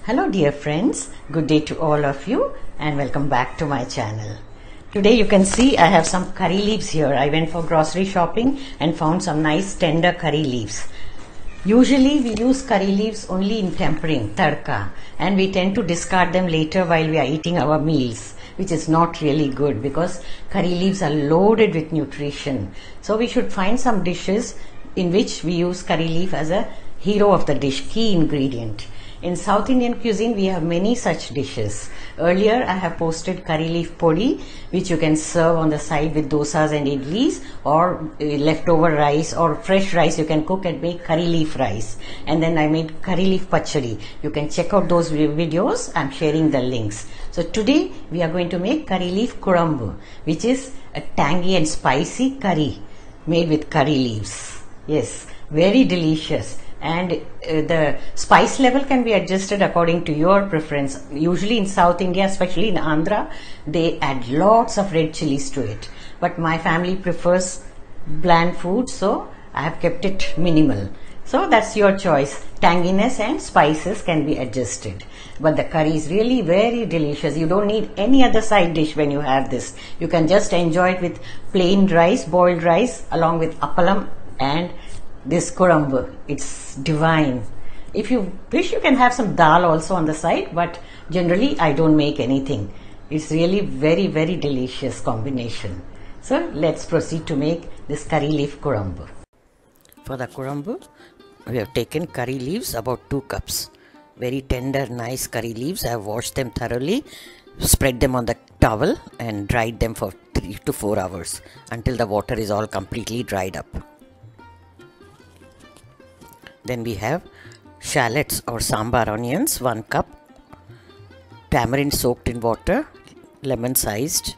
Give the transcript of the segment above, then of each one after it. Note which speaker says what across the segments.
Speaker 1: Hello dear friends, good day to all of you and welcome back to my channel. Today you can see I have some curry leaves here. I went for grocery shopping and found some nice tender curry leaves. Usually we use curry leaves only in tempering, tadka, and we tend to discard them later while we are eating our meals, which is not really good because curry leaves are loaded with nutrition. So we should find some dishes in which we use curry leaf as a hero of the dish, key ingredient. In South Indian cuisine, we have many such dishes. Earlier, I have posted curry leaf podi, which you can serve on the side with dosas and idlis, or leftover rice or fresh rice. You can cook and make curry leaf rice. And then I made curry leaf pachadi. You can check out those videos. I'm sharing the links. So today, we are going to make curry leaf Kuzhambu, which is a tangy and spicy curry made with curry leaves. Yes, very delicious. And the spice level can be adjusted according to your preference. Usually in South India, especially in Andhra, they add lots of red chilies to it. But my family prefers bland food, so I have kept it minimal. So that's your choice. Tanginess and spices can be adjusted. But the curry is really very delicious. You don't need any other side dish when you have this. You can just enjoy it with plain rice, boiled rice, along with appalam and this Kuzhambu. It's divine. If you wish, you can have some dal also on the side, but generally I don't make anything. It's really very, very delicious combination. So let's proceed to make this curry leaf Kuzhambu. For the Kuzhambu, we have taken curry leaves about 2 cups. Very tender, nice curry leaves. I have washed them thoroughly, spread them on the towel and dried them for 3 to 4 hours until the water is all completely dried up. Then we have shallots or sambar onions, 1 cup, tamarind soaked in water, lemon sized,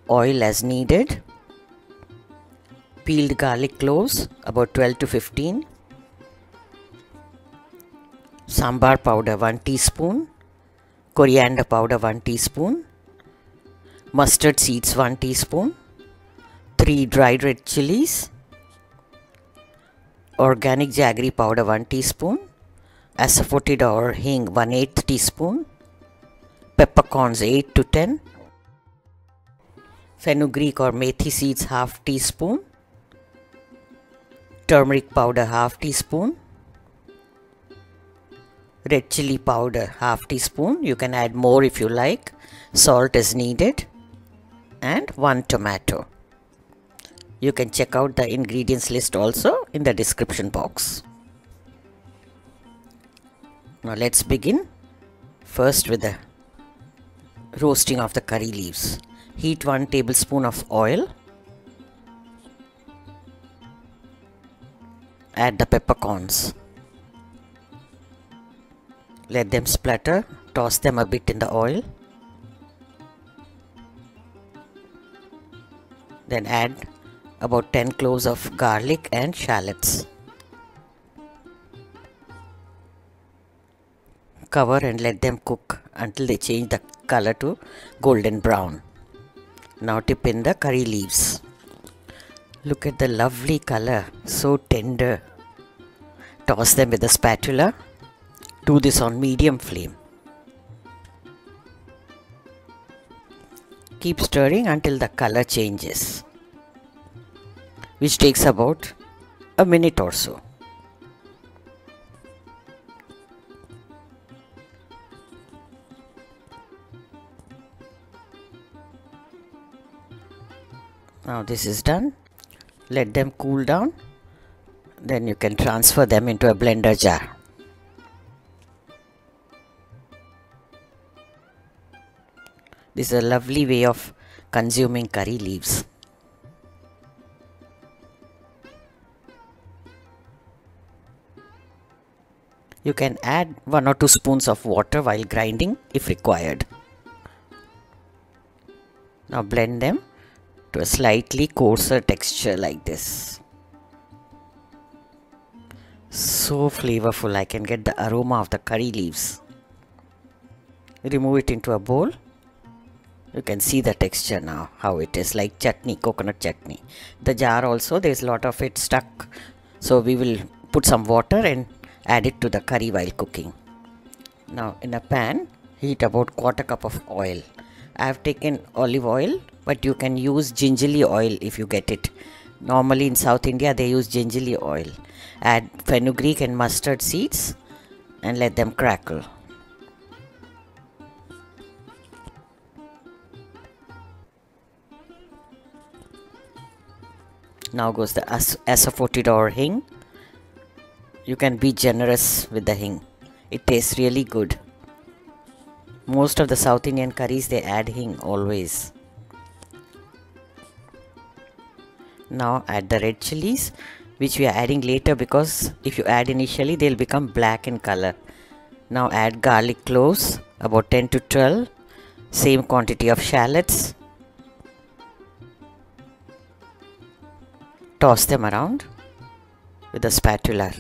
Speaker 1: oil as needed, peeled garlic cloves about 12 to 15, sambar powder 1 teaspoon, coriander powder 1 teaspoon, mustard seeds 1 teaspoon, 3 dried red chilies, organic jaggery powder 1 teaspoon, Asafoetida or hing 1/8 teaspoon, peppercorns 8 to 10, fenugreek or methi seeds 1/2 teaspoon, turmeric powder 1/2 teaspoon, red chilli powder 1/2 teaspoon. You can add more if you like, salt is needed, and 1 tomato. You can check out the ingredients list also in the description box. Now let's begin first with the roasting of the curry leaves. Heat 1 tablespoon of oil. Add the peppercorns. Let them splutter. Toss them a bit in the oil. Then add about 10 cloves of garlic and shallots. Cover and let them cook until they change the color to golden brown. Now dip in the curry leaves. Look at the lovely color, so tender. Toss them with a spatula. Do this on medium flame. Keep stirring until the color changes, which takes about a minute or so. Now this is done. Let them cool down. Then you can transfer them into a blender jar. This is a lovely way of consuming curry leaves. You can add 1 or 2 spoons of water while grinding if required. Now blend them to a slightly coarser texture like this. So flavorful, I can get the aroma of the curry leaves. Remove it into a bowl. You can see the texture now, how it is like chutney, coconut chutney. The jar also, there is a lot of it stuck. So we will put some water and add it to the curry while cooking. Now in a pan, heat about quarter cup of oil. I have taken olive oil, but you can use gingerly oil if you get it. Normally in South India they use gingerly oil. Add fenugreek and mustard seeds and let them crackle. Now goes the Asafoetida or hing. You can be generous with the hing. It tastes really good. Most of the South Indian curries they add hing always. Now add the red chillies, which we are adding later because if you add initially they'll become black in color. Now add garlic cloves, about 10 to 12, same quantity of shallots. Toss them around with a spatula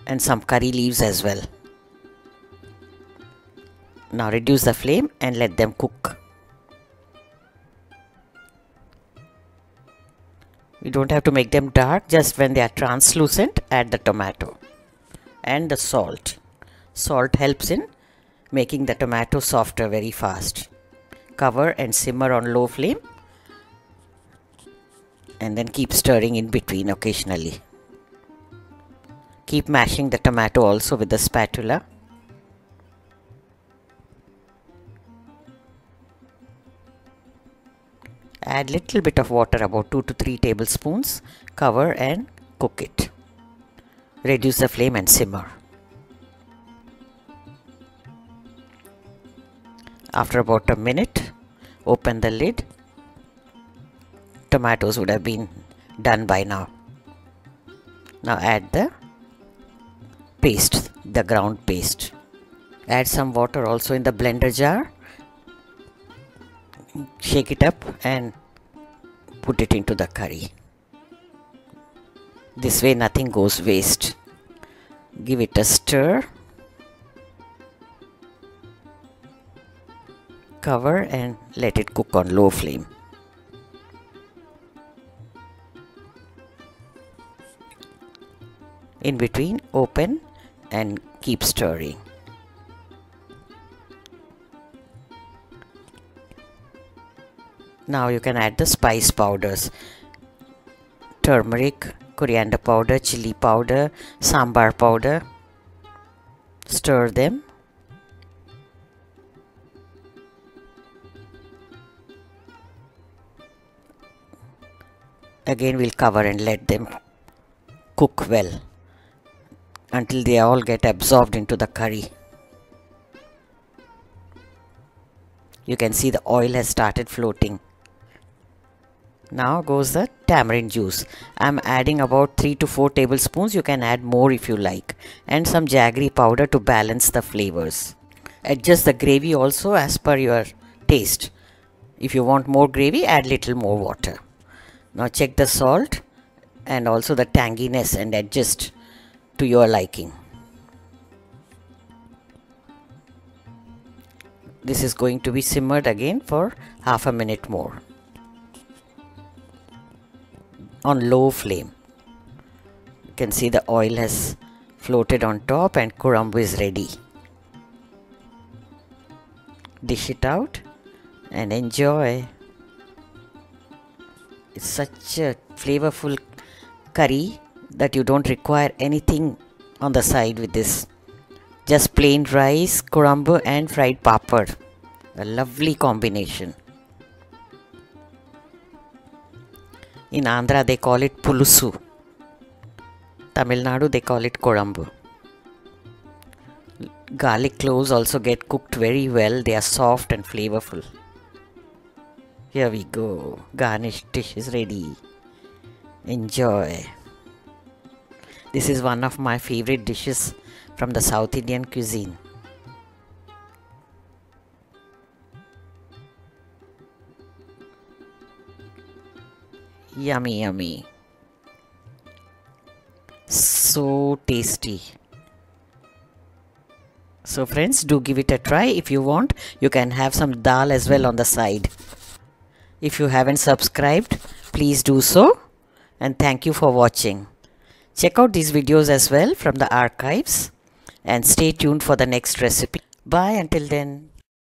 Speaker 1: and some curry leaves as well. Now reduce the flame and let them cook. You don't have to make them dark, just when they are translucent, add the tomato and the salt. Salt helps in making the tomato softer very fast. Cover and simmer on low flame and then keep stirring in between occasionally. Keep mashing the tomato also with the spatula. Add little bit of water, about 2 to 3 tablespoons. Cover and cook it. Reduce the flame and simmer. After about a minute, open the lid. Tomatoes would have been done by now. Now add the paste, the ground paste. Add some water also in the blender jar. Shake it up and put it into the curry. This way nothing goes waste. Give it a stir. Cover and let it cook on low flame. In between, open and keep stirring. Now you can add the spice powders. Turmeric, coriander powder, chilli powder, sambar powder. Stir them. Again we'll cover and let them cook well until they all get absorbed into the curry. You can see the oil has started floating. Now goes the tamarind juice. I'm adding about 3 to 4 tablespoons. You can add more if you like. And some jaggery powder to balance the flavors. Adjust the gravy also as per your taste. If you want more gravy, add little more water. Now check the salt and also the tanginess and adjust to your liking. This is going to be simmered again for half a minute more on low flame. You can see the oil has floated on top and Kuzhambu is ready. Dish it out and enjoy. It's such a flavorful curry that you don't require anything on the side with this. Just plain rice, Kuzhambu and fried papad. A lovely combination. In Andhra they call it Pulusu. Tamil Nadu they call it Kuzhambu. Garlic cloves also get cooked very well. They are soft and flavorful. Here we go. Garnished dish is ready. Enjoy. This is one of my favorite dishes from the South Indian cuisine. Yummy, yummy. So tasty. So friends, do give it a try. If you want, you can have some dal as well on the side. If you haven't subscribed, please do so. And thank you for watching. Check out these videos as well from the archives. and stay tuned for the next recipe. Bye until then.